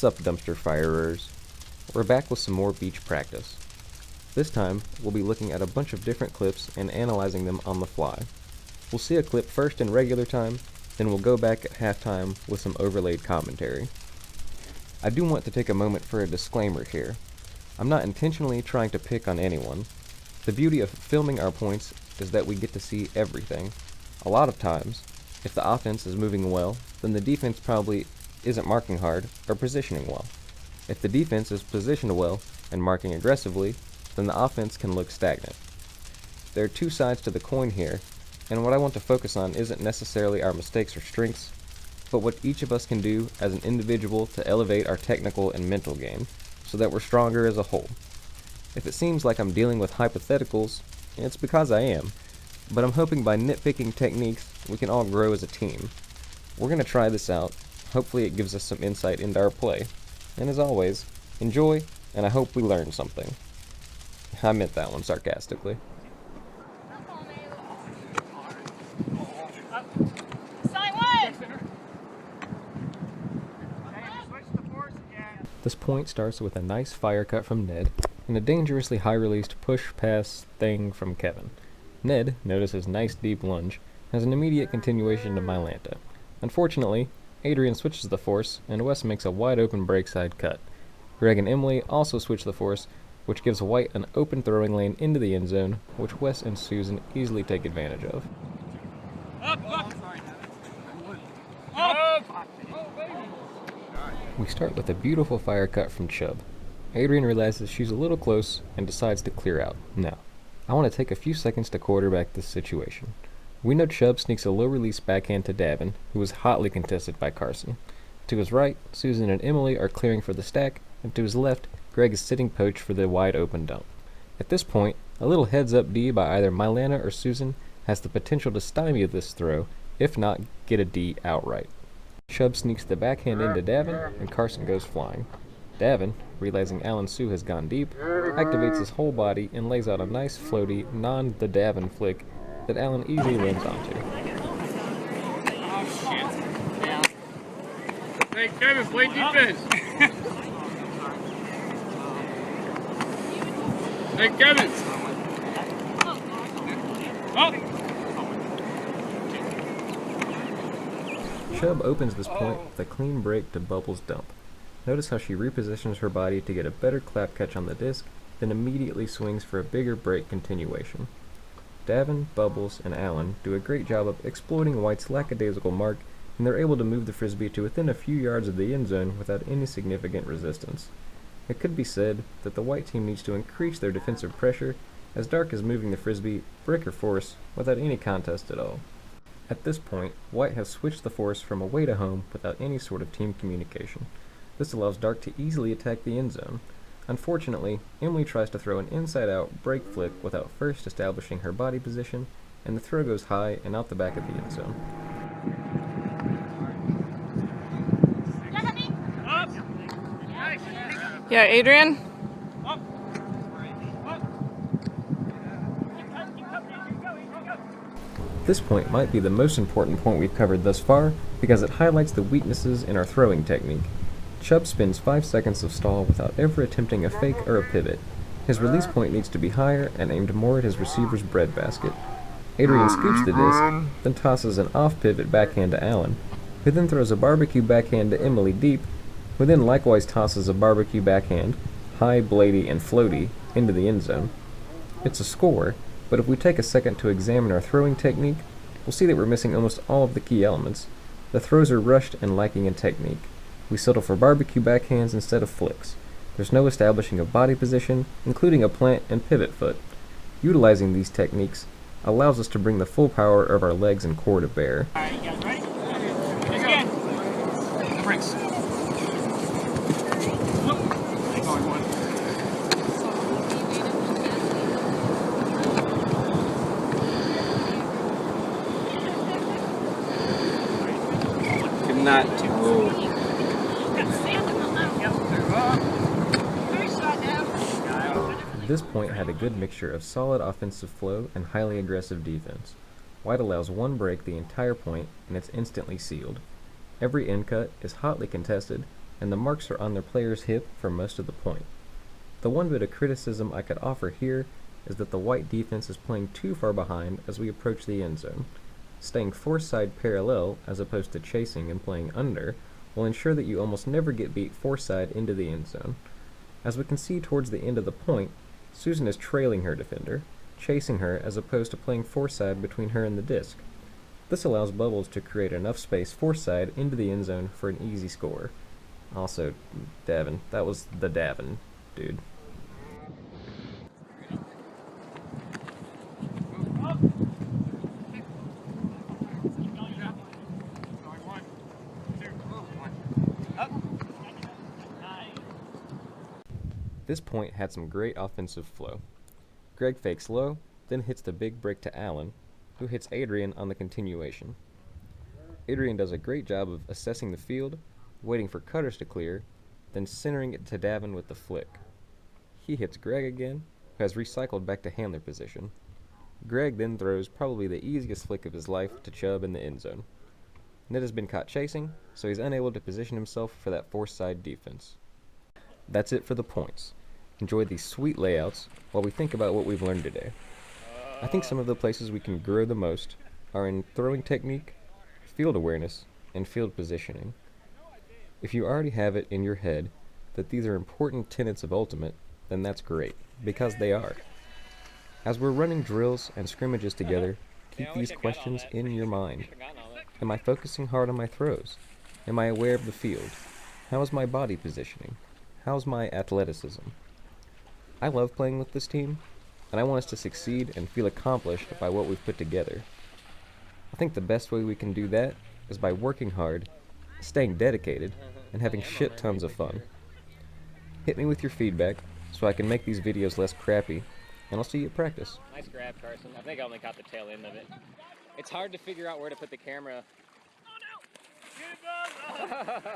Sup, dumpster firers? We're back with some more beach practice. This time, we'll be looking at a bunch of different clips and analyzing them on the fly. We'll see a clip first in regular time, then we'll go back at halftime with some overlaid commentary. I do want to take a moment for a disclaimer here. I'm not intentionally trying to pick on anyone. The beauty of filming our points is that we get to see everything. A lot of times, if the offense is moving well, then the defense probably isn't marking hard or positioning well. If the defense is positioned well and marking aggressively, then the offense can look stagnant. There are two sides to the coin here, and what I want to focus on isn't necessarily our mistakes or strengths, but what each of us can do as an individual to elevate our technical and mental game, so that we're stronger as a whole. If it seems like I'm dealing with hypotheticals, it's because I am, but I'm hoping by nitpicking techniques, we can all grow as a team. We're going to try this out. Hopefully it gives us some insight into our play. And as always, enjoy, and I hope we learn something. I meant that one sarcastically. This point starts with a nice fire cut from Ned, and a dangerously high-released push-pass thing from Kevin. Ned notices nice deep lunge, has an immediate continuation to Mylanta. Unfortunately, Adrian switches the force, and Wes makes a wide-open breakside cut. Greg and Emily also switch the force, which gives White an open throwing lane into the end zone, which Wes and Susan easily take advantage of. We start with a beautiful fire cut from Chubb. Adrian realizes she's a little close and decides to clear out. Now, I want to take a few seconds to quarterback this situation. We know Chubb sneaks a low-release backhand to Davin, who is hotly contested by Carson. To his right, Susan and Emily are clearing for the stack, and to his left, Greg is sitting poached for the wide-open dump. At this point, a little heads-up D by either Mylanta or Susan has the potential to stymie this throw, if not get a D outright. Chubb sneaks the backhand into Davin, and Carson goes flying. Davin, realizing Alan Sue has gone deep, activates his whole body and lays out a nice floaty, non-the Davin flick that Alan easily lands onto. Hey, Kevin, play defense. Hey, Kevin. Chubb opens this point with a clean break to Bubbles' dump. Notice how she repositions her body to get a better clap catch on the disc, then immediately swings for a bigger break continuation. Davin, Bubbles, and Alan do a great job of exploiting White's lackadaisical mark, and they're able to move the frisbee to within a few yards of the end zone without any significant resistance. It could be said that the White team needs to increase their defensive pressure, as Dark is moving the frisbee brick or force without any contest at all. At this point, White has switched the force from away to home without any sort of team communication. This allows Dark to easily attack the end zone. Unfortunately, Emily tries to throw an inside-out break flick without first establishing her body position, and the throw goes high and out the back of the end zone. Yeah, Adrian? This point might be the most important point we've covered thus far because it highlights the weaknesses in our throwing technique. Chubb spends 5 seconds of stall without ever attempting a fake or a pivot. His release point needs to be higher and aimed more at his receiver's breadbasket. Adrian scoops the disc, then tosses an off-pivot backhand to Allen, who then throws a barbecue backhand to Emily deep, who then likewise tosses a barbecue backhand, high, blady, and floaty, into the end zone. It's a score, but if we take a second to examine our throwing technique, we'll see that we're missing almost all of the key elements. The throws are rushed and lacking in technique. We settle for barbecue backhands instead of flicks. There's no establishing of body position, including a plant and pivot foot. Utilizing these techniques allows us to bring the full power of our legs and core to bear. Alright, you guys ready? Again. The bricks. Not to move. This point had a good mixture of solid offensive flow and highly aggressive defense. White allows one break the entire point, and it's instantly sealed. Every end cut is hotly contested, and the marks are on their player's hip for most of the point. The one bit of criticism I could offer here is that the white defense is playing too far behind as we approach the end zone. Staying force side parallel as opposed to chasing and playing under will ensure that you almost never get beat force side into the end zone. As we can see towards the end of the point, Susan is trailing her defender, chasing her as opposed to playing force side between her and the disc. This allows Bubbles to create enough space force side into the end zone for an easy score. Also, Davin. That was the Davin, dude. This point had some great offensive flow. Greg fakes low, then hits the big break to Allen, who hits Adrian on the continuation. Adrian does a great job of assessing the field, waiting for cutters to clear, then centering it to Davin with the flick. He hits Greg again, who has recycled back to handler position. Greg then throws probably the easiest flick of his life to Chubb in the end zone. Ned has been caught chasing, so he's unable to position himself for that force side defense. That's it for the points. Enjoy these sweet layouts while we think about what we've learned today. I think some of the places we can grow the most are in throwing technique, field awareness, and field positioning. If you already have it in your head that these are important tenets of Ultimate, then that's great, because they are. As we're running drills and scrimmages together, keep these questions in your mind. Am I focusing hard on my throws? Am I aware of the field? How is my body positioning? How's my athleticism? I love playing with this team, and I want us to succeed and feel accomplished by what we've put together. I think the best way we can do that is by working hard, staying dedicated, and having shit tons of fun. Hit me with your feedback so I can make these videos less crappy, and I'll see you at practice. Nice grab, Carson. I think I only caught the tail end of it. It's hard to figure out where to put the camera. Oh no! Get it, Buzz!